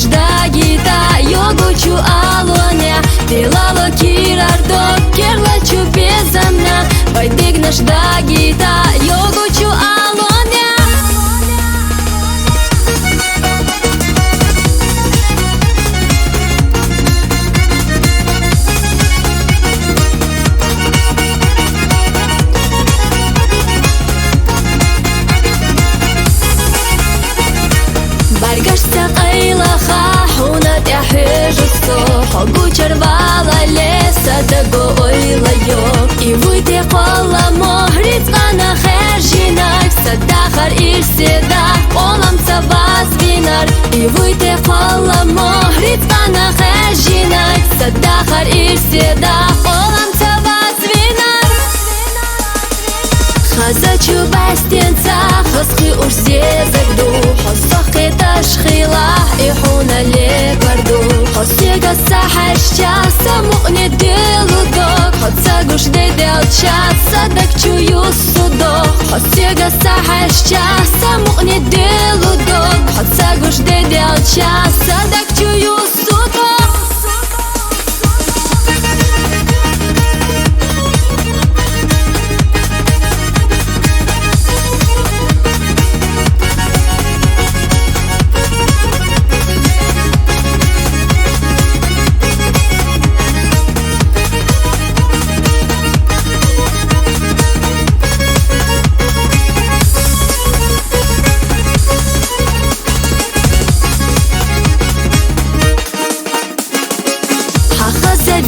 dagita yoguchu alonia Dilalo kirardok kerlachu bezamna Vaidignash dagita yoguchu alonia Bargashta qaylaha hunat yahijso Hogu charvala lesa dago oylayo I vujte qolla mohrit qana kherjinak Sadakhar irsida qolam sabaz binar I vujte qolla mohrit qana kherjinak Sadakhar irsida qolam sabaz binar Khazachу bastienca khasqi urse zagdu Khasqi tashkhilah ihuna lekardu Khasiga sahashcha samuqni diludok Khatsagush dedelcha sadakchu yusudok Khasiga sahashcha samuqni diludok Khatsagush dedelcha sadakchu yusudok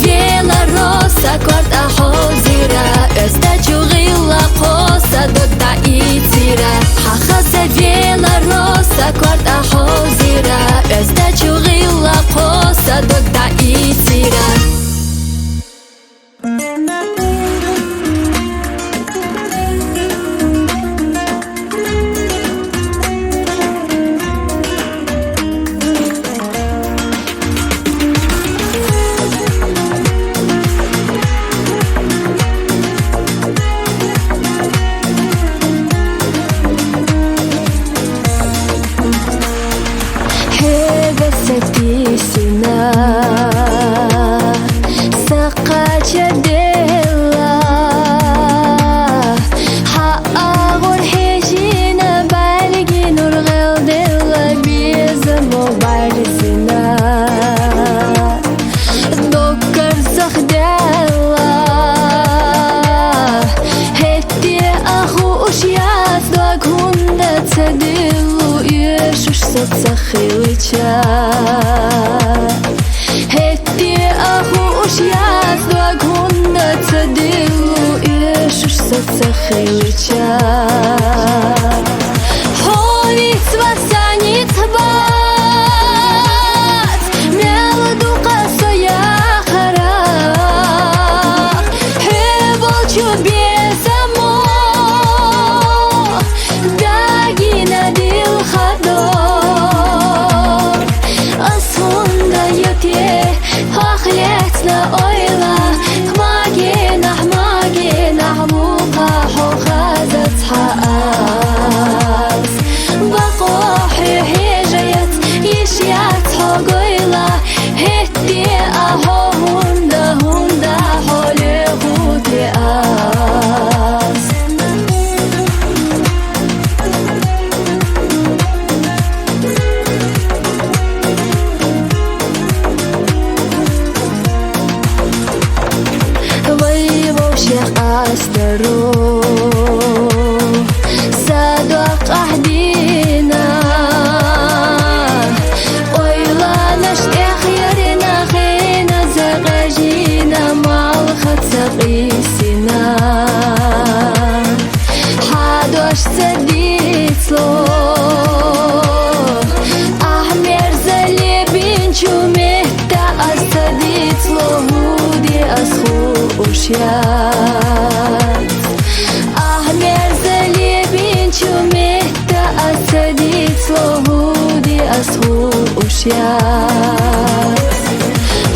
Vela rosa corta hozira Estachu gilla qosa dogda itira Hakhasa vela rosa corta hozira Estachu gilla qosa dogda itira Satisina saqacha dilla ha agor hejina balgi nur galdilla bizmo barisina dokkar sakhdalla hetti akhu ushiyas doghunda tadillu yeshush satsakhiwicha Hetti akhu ushiyas doghunda tadillu yeshush satsakhiwicha Hovit vasanit bat Meladu qasoya kharaq Hebolchu bezamo Dagina dil khador Asunda yutye Hakhletna oyla Hmagina hmuqa Hokhazat haas Baqohi hijayat Yishyat hogoyla Hetti aho hunda Holi ghuti as أسترو صدق أهدينا ويلا نشتي خيرنا خينا زغجينا مع الخط قيسنا حدوش سديتلو أحمر زلي بنشو مهتا أستديتلو هودي أسخو أشيات أحمر زلي بنشو مهتا أستديتلو هودي أسخو أشيات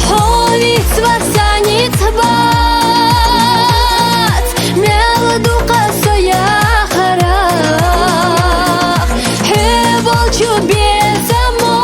Hovit vasanit bat Meladu qasoya kharaq Hebolchu bezamo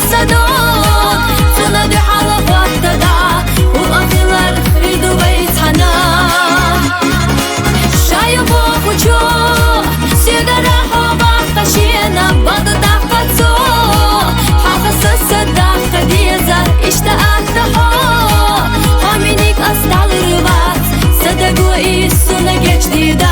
الصدوق تنادي حلقات تدعى وأخيلر ريدو بيت حنا شايفوك وجوه سيجارة حبك قشينا بعض دقتو حافظ الصدق قديزة اشتقت لحو خامينيك أسطع الرباط صدقوا إيسونا جديدات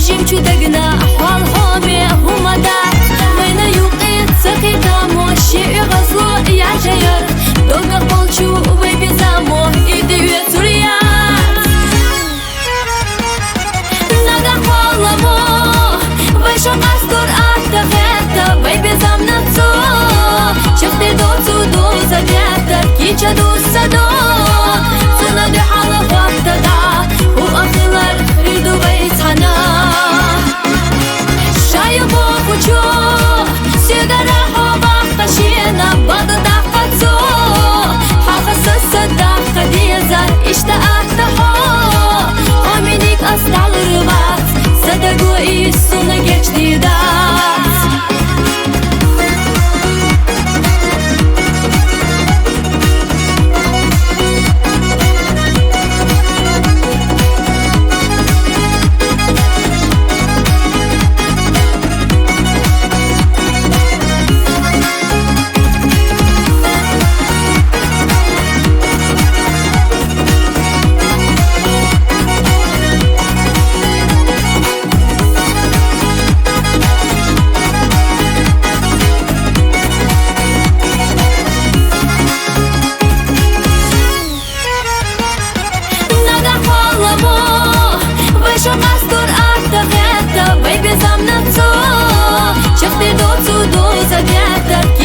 Жемчу дагна хвал хоме хумада Война юқит сакита мощи и газло я жаяр Долго молчу выпей замо и девять сурьят Нага хваламо Выше астур артафета Выпей зам на цо Чехты до цуду завета Кича ду садо Цена дыхала фактада У ахилар риду бейцана شايفوك وجوه سيجارة حبك قشينا بعض دقتو حافظ الصدق قديزة اشتقت لحو خامينيك أسطع الرباط صدقوا إيسونا جديدات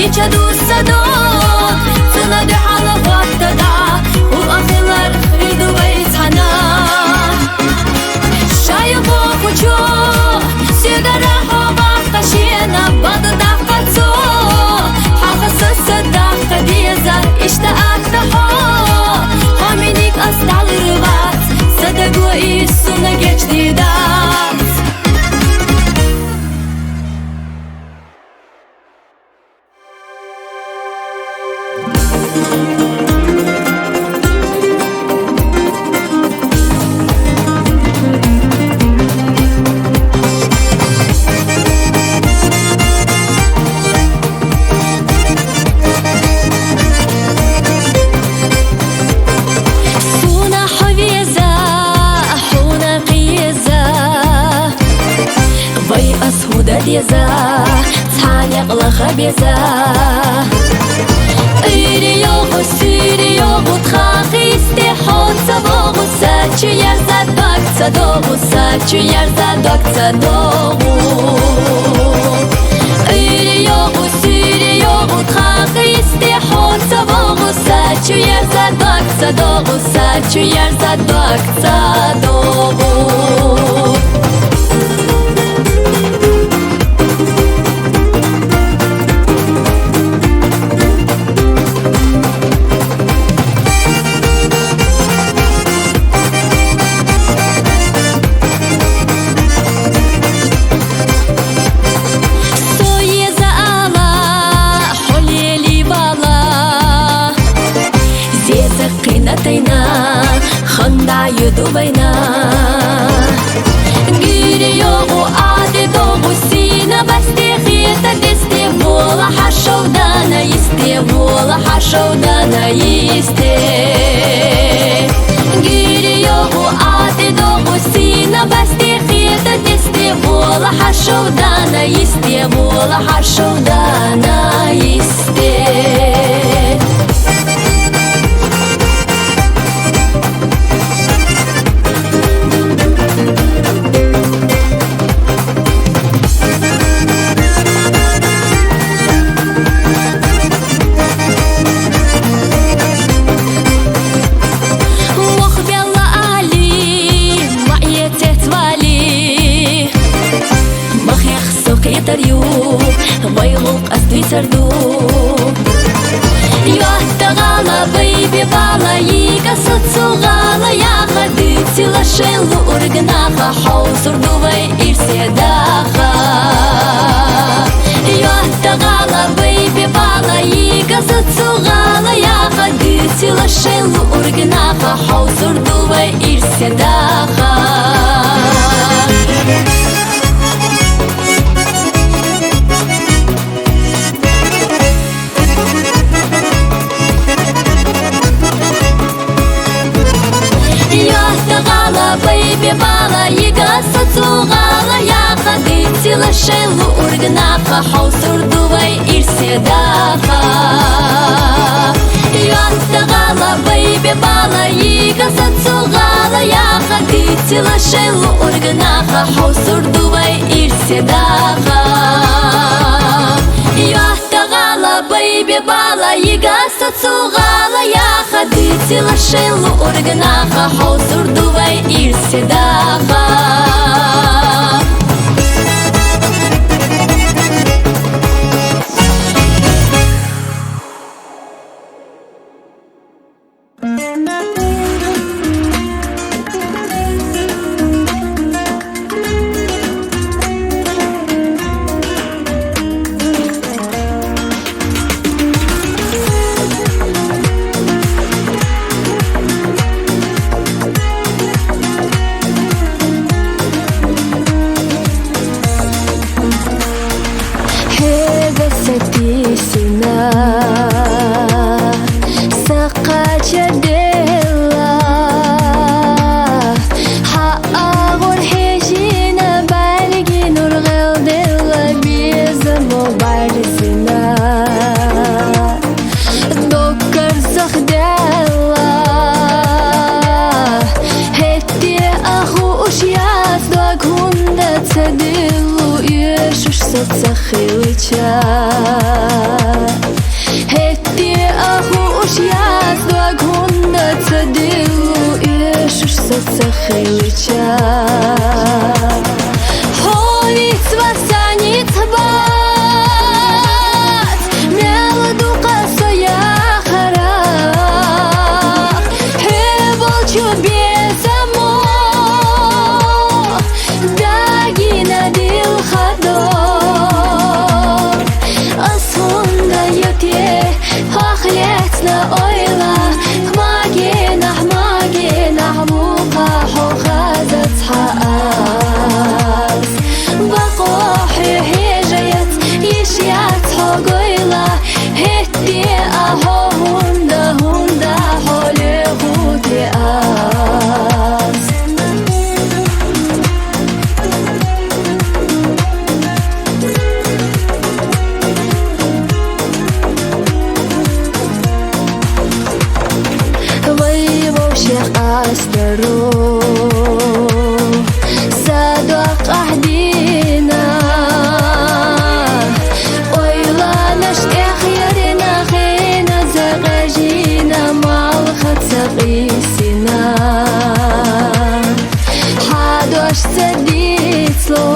Кича ду садок تنادي حلقات تدعى وأخيلر ريدو بيت حنا شايفوك وجوه سيجارة حبك قشينا بعض دقتو حافظ الصدق قديزة اشتقت لحو خامينيك أسطع الرباط صدقوا إيسونا جديدات ديزا تعلق لخبيزا إيريوغو سيريوغو تخاخي استحوت سبوغو ساتشو يرزا دوك تدوغو ساتشو يرزا دوك تدوغو إيريوغو سيريوغو تخاخي استحوت سبوغو ساتشو يرزا دوك تدوغو ساتشو يرزا دوك تدوغو يدوبينا غيريوغو عادي دوغو سينا بستيخيتا دستي بولا حشو دانا يستي بولا حشو دانا يستي غيريوغو عادي دوغو سينا بستيخيتا دستي بولا حشو دانا يستي بولا حشو دانا يستي تريوب ويغوق أستوي سردوب يوهتغالا بيبي بالا ييكا ستسوغالا يا خديتي لشيلو أرغناخا حو سردوبي إرسيداخا يوهتغالا بيبي بالا ييكا ستسوغالا يا خديتي لشيلو أرغناخا حو سردوبي إرسيداخا بيبي بالا يقصد سوغالا يا خديتي لشيلو أرغناخا حو سردوبي إرسيداخا يوهتغالا بيبي بالا يقصد سوغالا يا خديتي لشيلو أرغناخا حو سردوبي إرسيداخا يوهتغالا بيبي بالا يقصد سوغالا يا خديتي لشيلو أرغناخا حو سردوبي إرسيداخا Сахилича Хетти ахуш яздва гунда цадилу Иешуш сахилича Холиц васаниц бат Меладу касая харах Хебол чубезамо Дагина дил хадо Хахлецна ойла Хмагина хмука Хохазац хаас Бақохи хижаят Ишьят хогойла Хетти ахо хунда Холе худи аз أسترو صدق أهدينا ويلا نشتي خيرنا خينا زغجينا مع الخط سقيسنا حدوش سديتلو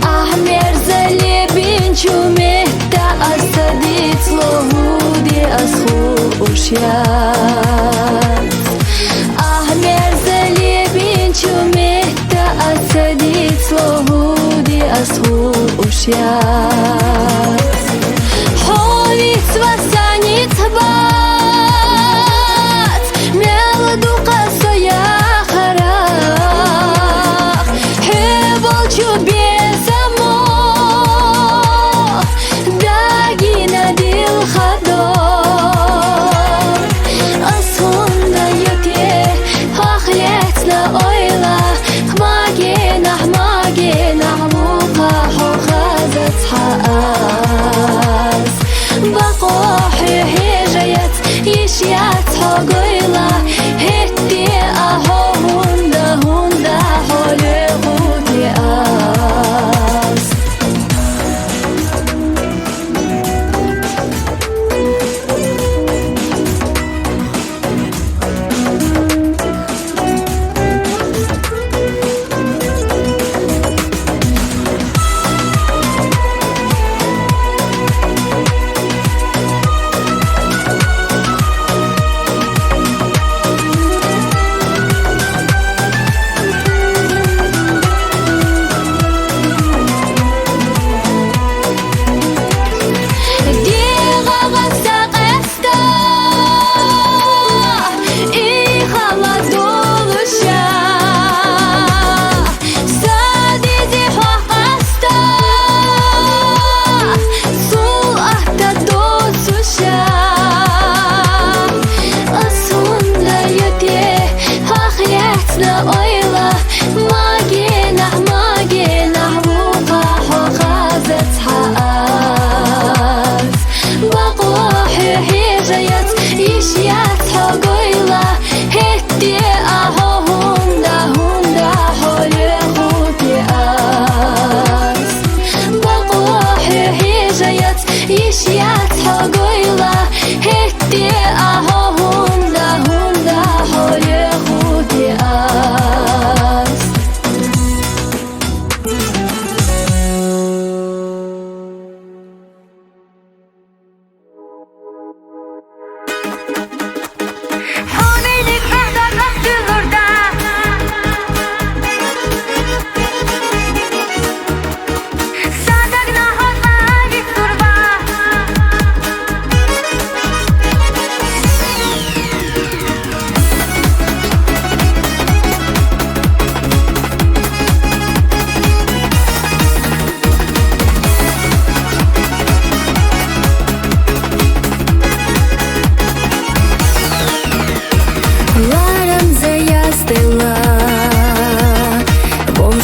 أحمر زلي بنشو مهتا أسديتلو هودي أسخو أشياء أحمر زلي بنشو مهتا أسديتلو هودي أسخو أشياء حوليت وسانيت بات ميلدو قصيا خراخ حبل شبيزمو داقينا ديل خدور أصهنا يتي خاخليتنا أويلا خماقينا حموقا حوخازت حقا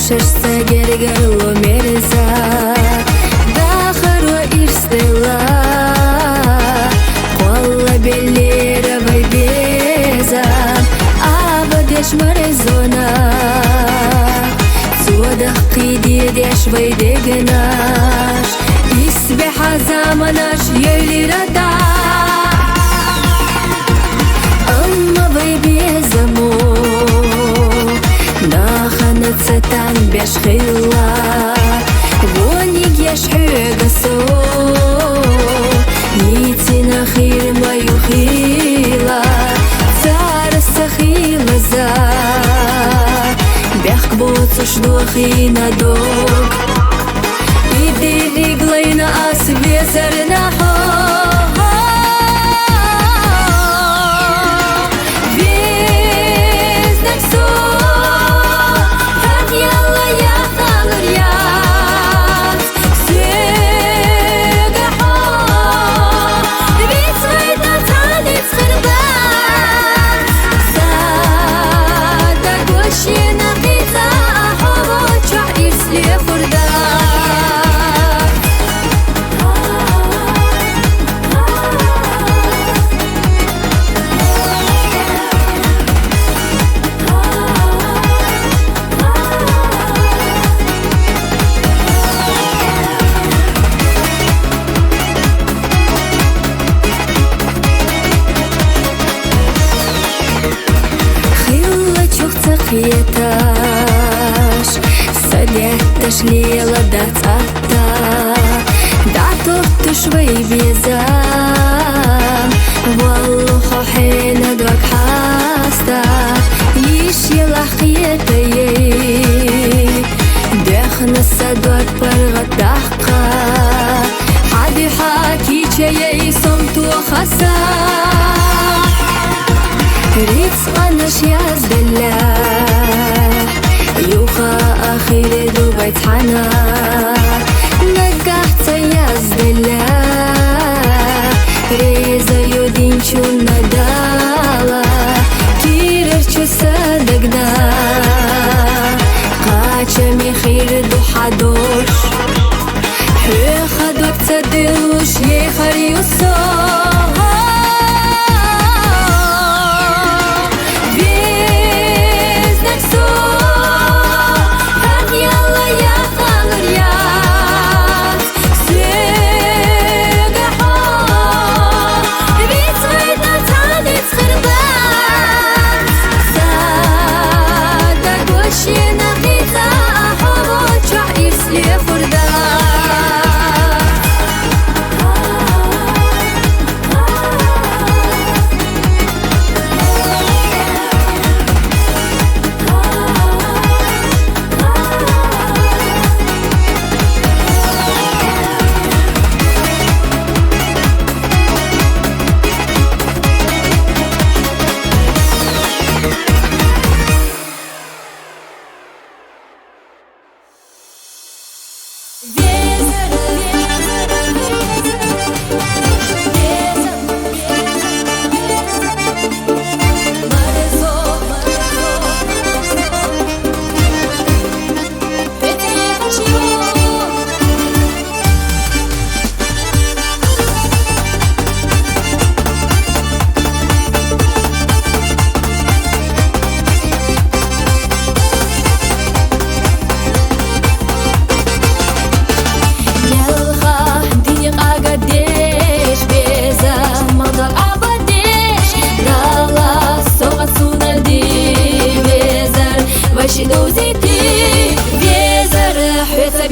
Ушашса гергарло мерза Дахаро ирстела Қолла беллері вайбеза Абадеш марезона Цодах қидедеш вайдегнаш Исбеха заманаш елирада Amma вайбезамо Наханацатан бешхила Воник яшхюгасо Нитина хирма юхила Цараса хилаза Бяхкбоцу шдуахина дог Иди риглайна ас везарна хо Еташ Садетташ лила дацата Да тоттуш вайбезам Валлухо хена двак хаста Иш елах етаей Дехна садвак паргат дахка Хади хаки чаей сомту хаса رزقنا يزدلا يوخا آخر دبيت حنا نجحت يزدلا ريزا يودين شو ندالا كيرر شو صدقنا قاتش مخير دو حدوش حيخا دوك تدلوش يخر يوصو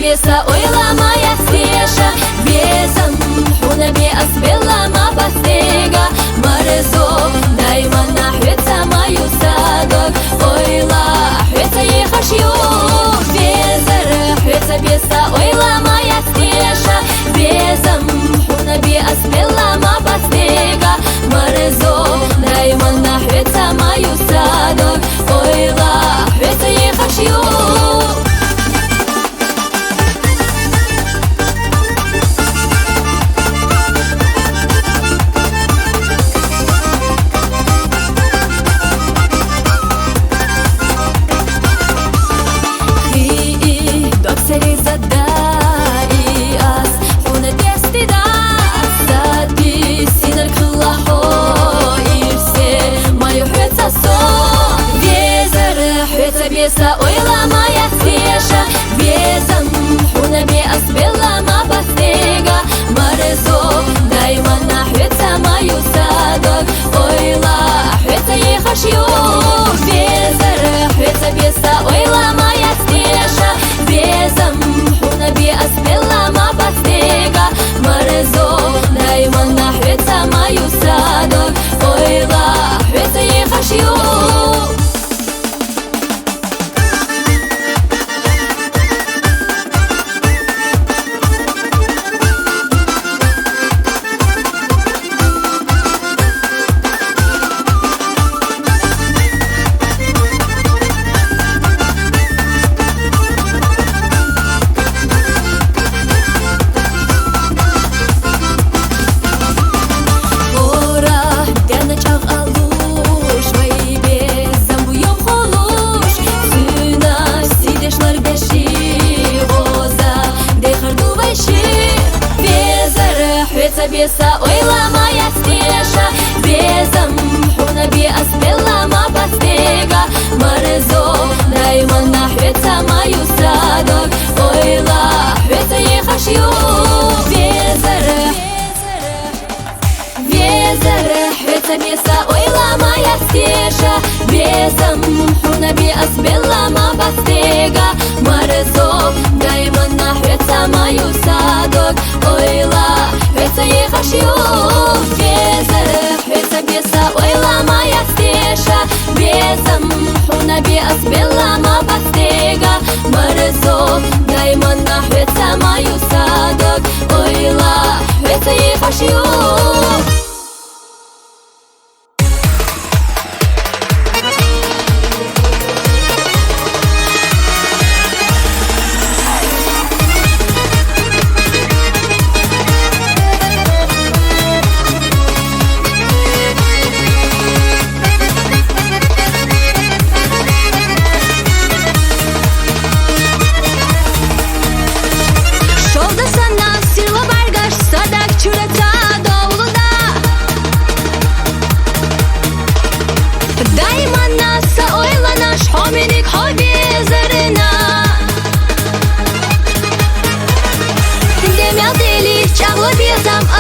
بيسا ويلا ما يسيشا بيزم حونا بأسبلا ما بستيقا مرزو دايما نحويتا ما يسادك ويلا حويتا يخشيو بيزر حويتا بيسا ويلا ما يسيشا بيزم حونا بأسبلا ما بستيقا مرزو دايما نحويتا ما يسادك ويلا حويتا يخشيو دايما نحوت سمايو садок. Ойла حوت يخشيو Везер حوت بيسا ойла моя стеша Безам حونا بيأس بلا ما بستيجا مرزوب دايما نحوت سمايو садок. Ойла حوت يخشيو Везер حوت بيسا ойла моя стеша Безам حونا بيأس بلا ما بستيجا مرزوب دايما نحوت سمايو садок. Ойла حوت يخشيو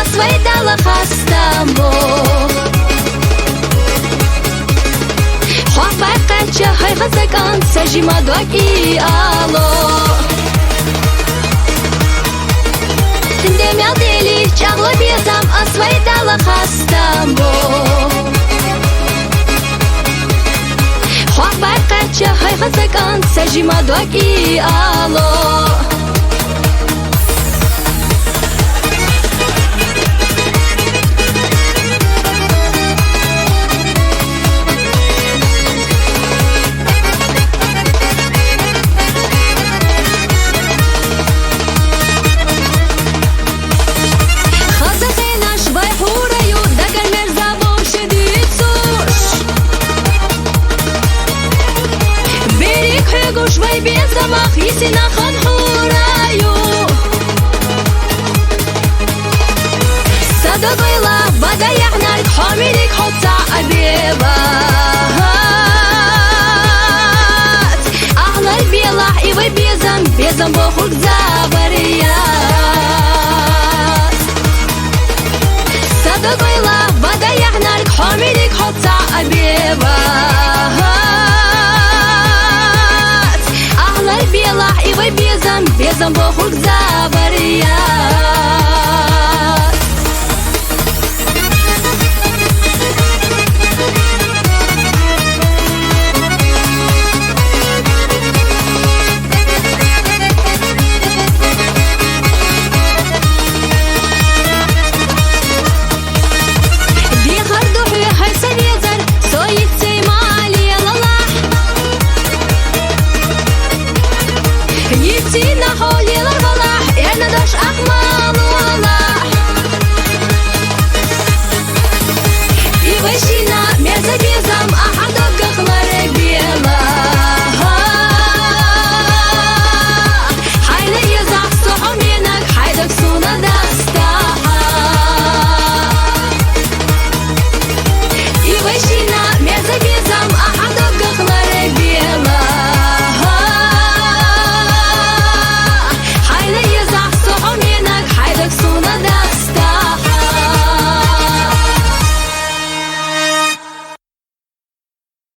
Освойтала хастамбо Хуапай кача хай хазакан Сажима доки ало Демял дели чагло безам Освойтала хастамбо Хуапай кача хай хазакан Сажима доки ало شوي بيزمخ يسينا خنحورايو صدقيلا بدا يعنارك حاملك حطا أبيبات أهلا البيلاح إيوي بيزم بوخوك زابريات صدقيلا بدا يعنارك حاملك حطا أبيبات Белах и вы безом бохук забария Бихар духи хай советар соит сеймали лалах Идти на холь